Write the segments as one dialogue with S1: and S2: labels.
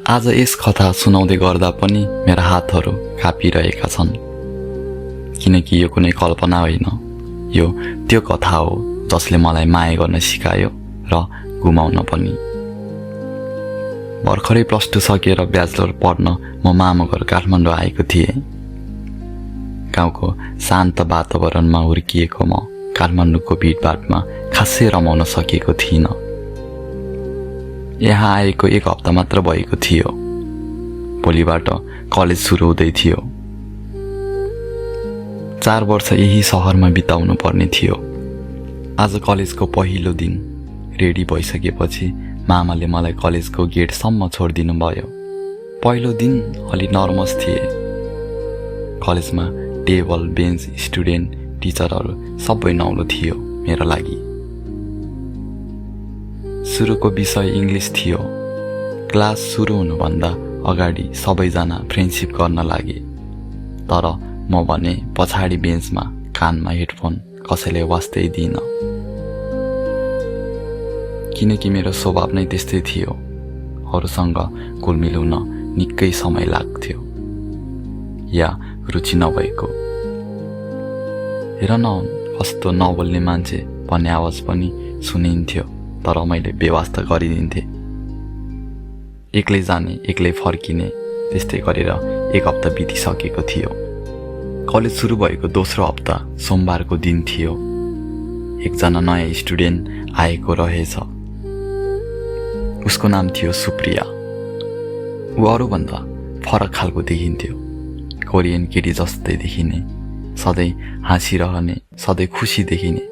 S1: आज यस कथा सुनाउँदै गर्दा पनि मेरा हातहरू काँपिरहेका छन्, किनकि यो कुनै कल्पना होइन, यो त्यो कथा हो जसले मलाई माया गर्न सिकायो र गुमाउन पनि। भर्खरै +2 सकेर ब्याचलर पढ्न म मामा घर काठमाडौँ आएको थिएँ। गाउँको शान्त वातावरणमा हुर्किएको म काठमाडौँको भिडभाडमा खासै रमाउन सकेको थिइनँ। यहाँ आएको 1 हप्ता मात्र भएको थियो। भोलिबाट कलेज सुरु हुँदै थियो। 4 वर्ष यही सहरमा बिताउनु पर्ने थियो। आज कलेजको पहिलो दिन रेडी भइसकेपछि मामाले मलाई कलेजको गेटसम्म छोडिदिनु भयो। पहिलो दिन अलि नर्भस थिए। कलेजमा टेबल, बेन्च, स्टुडेन्ट, टिचरहरू सबै नौलो थियो मेरो लागि। सुरुको विषय इङ्ग्लिस थियो। क्लास सुरु हुनुभन्दा अगाडि सबैजना फ्रेन्डसिप गर्न लागे, तर म भने पछाडि बेन्चमा कानमा हेडफोन कसैले वास्तै दिइन, किनकि मेरो स्वभाव नै त्यस्तै थियो। अरूसँग घुलमिल हुन निकै समय लाग्थ्यो या रुचि नभएको। हेर न, कस्तो नबोल्ने मान्छे भन्ने आवाज पनि सुनिन्थ्यो, तर मैले व्यवस्था गरिदिन्थेँ। एक्लै जाने, एक्लै फर्किने, त्यस्तै गरेर 1 हप्ता बितिसकेको थियो। कलेज सुरु भएको दोस्रो हप्ता सोमबारको दिन थियो। एकजना नयाँ स्टुडेन्ट आएको रहेछ। उसको नाम थियो सुप्रिया। ऊ अरूभन्दा फरक खालको देखिन्थ्यो। कोरियन केटी जस्तै देखिने, सधैँ हाँसिरहने, सधैँ खुसी देखिने।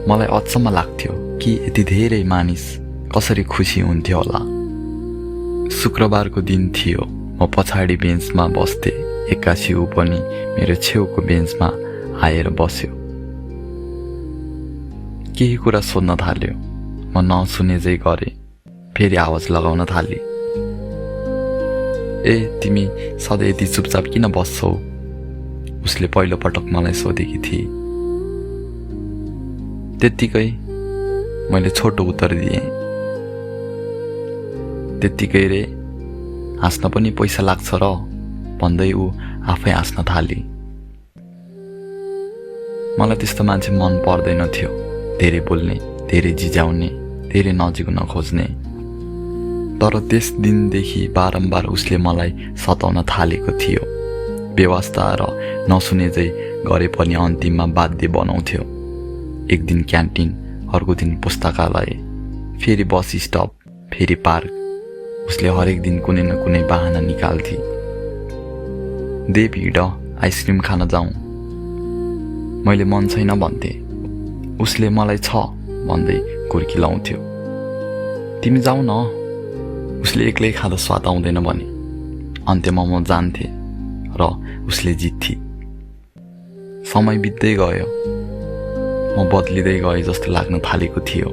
S1: मलाई अचम्म लाग्थ्यो कि यति धेरै मानिस कसरी खुसी हुन्थ्यो होला। शुक्रबारको दिन थियो। म पछाडि बेन्चमा बस्थेँ। एक्कासी ऊ पनि मेरो छेउको बेन्चमा आएर बस्यो। केही कुरा सोध्न थाल्यो। म नसुने चाहिँ गरेँ। फेरि आवाज लगाउन थालेँ, ए तिमी सधैँ यति चुपचाप किन बस्छौ? उसले पहिलोपटक मलाई सोधेकी थिए। त्यत्तिकै मैले छोटो उत्तर दिएँ, त्यत्तिकै रे, हाँस्न पनि पैसा लाग्छ र भन्दै ऊ आफै हाँस्न थाली। मलाई त्यस्तो मान्छे मन पर्दैन थियो। धेरै बोल्ने, धेरै जिजाउने, धेरै नजिक हुन खोज्ने। तर त्यस दिनदेखि बारम्बार उसले मलाई सताउन थालेको थियो। व्यवस्था र नसुने चाहिँ गरे पनि अन्तिममा बाध्य बनाउँथ्यो। एक दिन क्यान्टिन, अर्को दिन पुस्तकालय, फेरि बस स्टप, फेरि पार्क। उसले हरेक दिन कुनै न कुनै बहाना निकाल्थे। देव हिँड, आइसक्रिम खान जाउँ। मैले मन छैन भन्थे। उसले मलाई छ भन्दै कुर्की लाउँथ्यो। तिमी जाऊ न, उसले एक्लै खाँदा स्वाद आउँदैन भने। अन्त्यमा म जान्थेँ र उसले जित्थे। समय बित्दै गयो। म बदलिँदै गएँ जस्तो लाग्न थालेको थियो।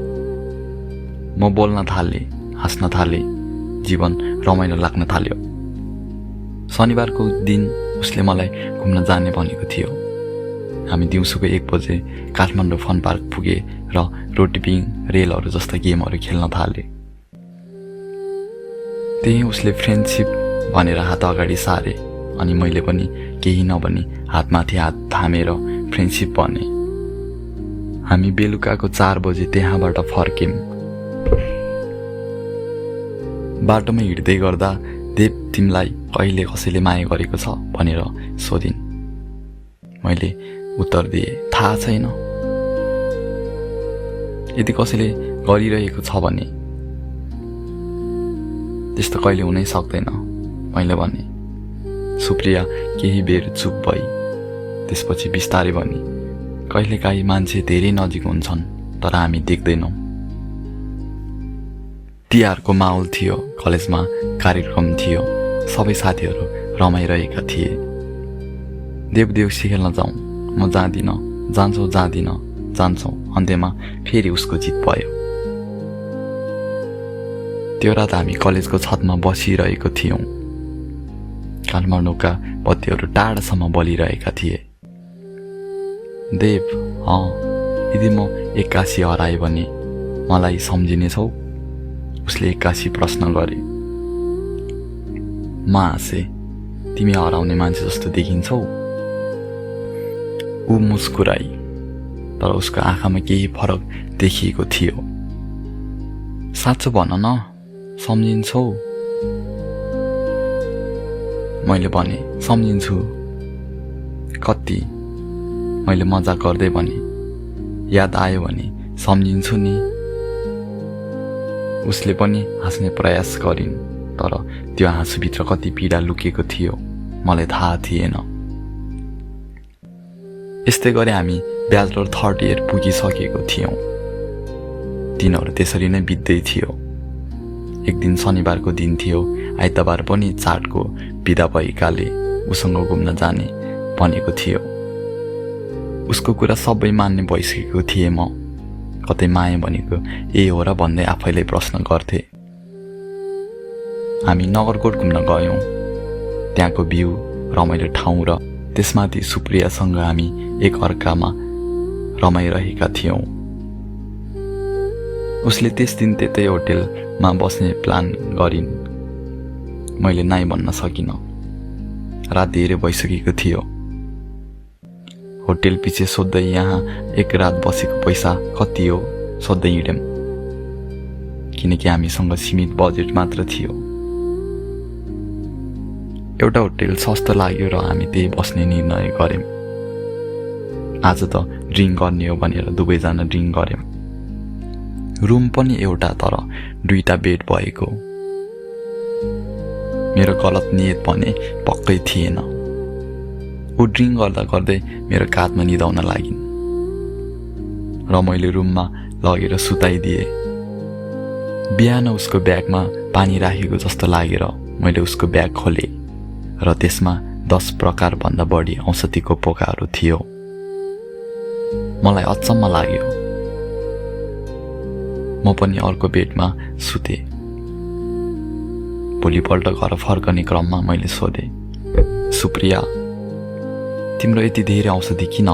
S1: म बोल्न थालेँ, हाँस्न थालेँ, जीवन रमाइलो लाग्न थाल्यो। शनिबारको दिन उसले मलाई घुम्न जाने भनेको थियो। हामी दिउँसोको 1 बजे काठमाडौँ फन पार्क पुगे र रोटिपिङ, रेलहरू जस्ता गेमहरू खेल्न थाले। त्यही उसले फ्रेन्डसिप भनेर हात अगाडि सारे अनि मैले पनि केही नभनी हातमाथि हात थामेर फ्रेन्डसिप भने। हामी बेलुकाको 4 बजे त्यहाँबाट फर्क्यौँ। बाटोमा हिँड्दै गर्दा देव तिमीलाई कहिले कसैले माया गरेको छ भनेर सोधिन्। मैले उत्तर दिएँ, थाहा छैन। यदि कसैले गरिरहेको छ भने त्यस्तो कहिले हुनै सक्दैन, मैले भने। सुप्रिया केही बेर चुप भई, त्यसपछि बिस्तारै भनी, कहिलेकाहीँ मान्छे धेरै नजिक हुन्छन् तर हामी देख्दैनौँ। तिहारको माहौल थियो। कलेजमा कार्यक्रम थियो। सबै साथीहरू रमाइरहेका थिए। देउसी खेल्न जाउँ। म जाँदिनँ, जान्छौ, जाँदिनँ, जान्छौ। अन्त्यमा फेरि उसको जित भयो। त्यो रात हामी कलेजको छतमा बसिरहेको थियौँ। काठमाडौँका बत्तीहरू टाढासम्म बलिरहेका थिए। देव, यदि म एक्कासी हराएँ भने मलाई सम्झिनेछौ? उसले एक्कासी प्रश्न गरे। म हाँसे, तिमी हराउने मान्छे जस्तो देखिन्छौ। ऊ मुस्कुराई, तर उसको आँखामा केही फरक देखिएको थियो। साँचो भन न, सम्झिन्छौ? मैले भने, सम्झिन्छु। कति? मैले मजाक गर्दै भने, याद आयो भने सम्झिन्छु नि। उसले पनि हाँस्ने प्रयास गरिन्, तर त्यो हाँसोभित्र कति पीडा लुकेको थियो मलाई थाहा थिएन। यस्तै गरी हामी ब्याचलर 3rd इयर पुगिसकेको थियौँ। दिनहरू त्यसरी नै बित्दै थियो। एक दिन शनिबारको दिन थियो, आइतबार पनि चाडको बिदा भएकाले उसँग घुम्न जाने भनेको थियो। उसको कुरा सबै मान्ने भइसकेको थिएँ म। कतै माया भनेको हो र भन्दै आफैलाई प्रश्न गर्थे। हामी नगरकोट घुम्न गयौँ। त्यहाँको भ्यू, रमाइलो ठाउँ र त्यसमाथि सुप्रियासँग हामी एक अर्कामा रमाइरहेका थियौँ। उसले त्यस दिन त्यतै होटेलमा बस्ने प्लान गरिन्। मैले नाइ भन्न सकिनँ। रात धेरै भइसकेको थियो। होटेल पछि सोध्दै यहाँ एक रात बसेको पैसा कति हो सोध्दै हिँड्यौँ, किनकि हामीसँग सीमित बजेट मात्र थियो। एउटा होटेल सस्तो लाग्यो र हामी त्यही बस्ने निर्णय गर्यौँ। आज त ड्रिङ्क गर्ने हो भनेर दुवैजना ड्रिङ्क गर्यौँ। रुम पनि एउटा, तर 2टा बेड भएको। मेरो गलत नियत भने पक्कै थिएन। ऊ ड्रिङ्क गर्दा गर्दै मेरो काँधमा निदाउन लागिन् र मैले रुममा लगेर सुताइदिए। बिहान उसको ब्यागमा पानी राखेको जस्तो लागेर मैले उसको ब्याग खोलेँ र त्यसमा 10 प्रकारभन्दा बढी औषधिको पोकाहरू थियो। मलाई अचम्म लाग्यो। म पनि अर्को बेडमा सुतेँ। भोलिपल्ट घर फर्कने क्रममा मैले सोधेँ, सुप्रिया, तिम्रो यति धेरै औषधि किन?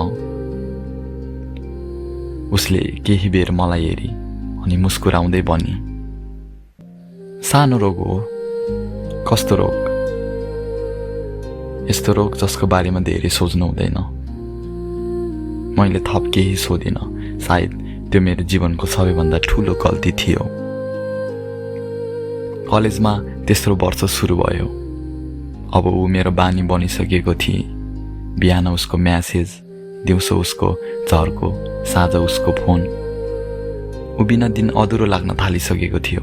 S1: उसले केही बेर मलाई हेरी अनि मुस्कुराउँदै भनी, सानो रोग हो। कस्तो रोग? यस्तो रोग जसको बारेमा धेरै सोच्नु हुँदैन। मैले थप केही सोधिनँ। सायद त्यो मेरो जीवनको सबैभन्दा ठुलो गल्ती थियो। कलेजमा तेस्रो वर्ष सुरु भयो। अब ऊ मेरो बानी बनिसकेको थिए। बिहान उसको म्यासेज, दिउँसो उसको झर्को, साँझ उसको फोन। ऊ बिना दिन अधुरो लाग्न थालिसकेको थियो।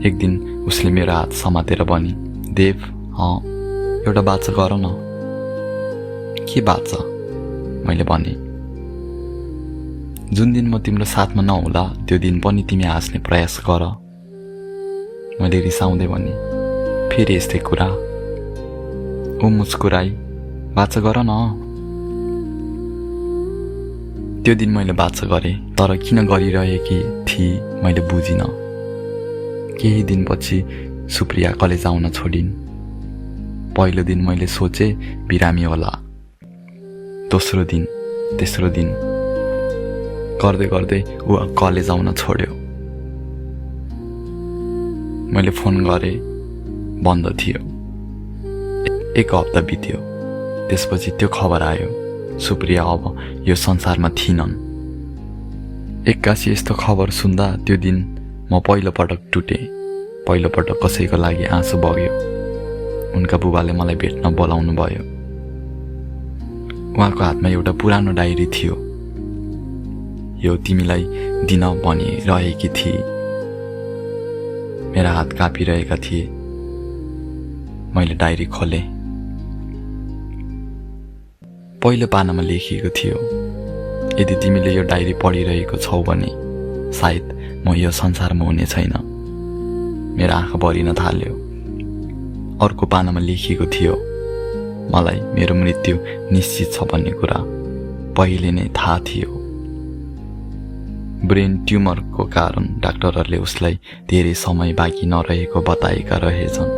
S1: एक दिन उसले मेरो हात समातेर भनी, देव, एउटा बाचा गर न। के बाचा? मैले भने, जुन दिन म तिम्रो साथमा नहुँला त्यो दिन पनि तिमी हाँस्ने प्रयास गर। मैले रिसाउँदै भने, फेरि यस्तै कुरा? ऊ मुस्कुराई, बाचा गर न। त्यो दिन मैले बाचा गरेँ, तर किन गरिरहेकी थिए मैले बुझिनँ। केही दिनपछि सुप्रिया कलेज आउन छोडिन्। पहिलो दिन मैले सोचे बिरामी होला। दोस्रो दिन, तेस्रो दिन गर्दै गर्दै ऊ कलेज आउन छोड्यो। मैले फोन गरेँ, बन्द थियो। एक हप्ता बित्यो। त्यसपछि त्यो खबर आयो, सुप्रिया अब यो संसारमा थिइनन्। एक्कासी यस्तो खबर सुन्दा त्यो दिन म पहिलोपटक टुटेँ। पहिलोपटक कसैको लागि आँसु बग्यो। उनका बुबाले मलाई भेट्न बोलाउनु भयो। उहाँको हातमा एउटा पुरानो डायरी थियो। यो तिमीलाई दिन भनिरहेकी थिए। मेरा हात काँपिरहेका थिए। मैले डायरी खोलेँ। पहिलो पानामा लेखिएको थियो, यदि तिमीले यो डायरी पढिरहेको छौ भने सायद म यो संसारमा हुने छैन। मेरो आँखा भरिन थाल्यो। अर्को पानामा लेखिएको थियो, मलाई मेरो मृत्यु निश्चित छ भन्ने कुरा पहिले नै थाहा थियो। ब्रेन ट्युमरको कारण डाक्टरहरूले उसलाई धेरै समय बाँकी नरहेको बताएका रहेछन्।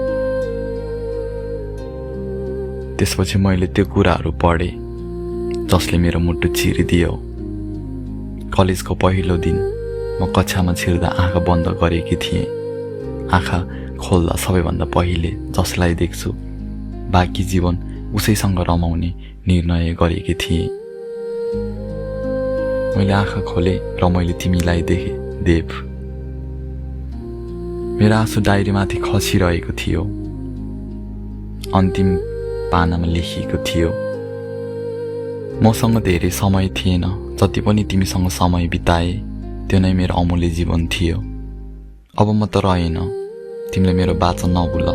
S1: त्यसपछि मैले त्यो कुराहरू पढेँ जसले मेरो मुटु चिरिदियो। कलेजको पहिलो दिन म कक्षामा छिर्दा आँखा बन्द गरेकी थिएँ। आँखा खोल्दा सबैभन्दा पहिले जसलाई देख्छु बाँकी जीवन उसैसँग रमाउने निर्णय गरेकी थिएँ। मैले आँखा खोलेँ र मैले तिमीलाई देखेँ देव। मेरो आँसु डायरीमाथि खसिरहेको थियो। अन्तिम पानामा लेखिएको थियो, मसँग धेरै समय थिएन, जति पनि तिमीसँग समय बिताए त्यो नै मेरो अमूल्य जीवन थियो। अब म त रहेन, तिमीले मेरो वाचा नभुल।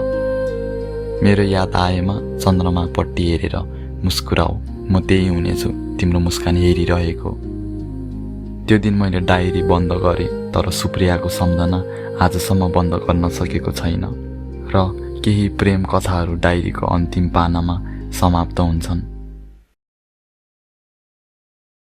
S1: मेरो याद आएमा चन्द्रमापट्टि हेरेर मुस्कुराऊ, म त्यही हुनेछु तिम्रो मुस्कान हेरिरहेको। त्यो दिन मैले डायरी बन्द गरेँ, तर सुप्रियाको सम्झना आजसम्म बन्द गर्न सकेको छैन र केही प्रेम कथाहरू डायरीको अन्तिम पानामा समाप्त हुन्छन्।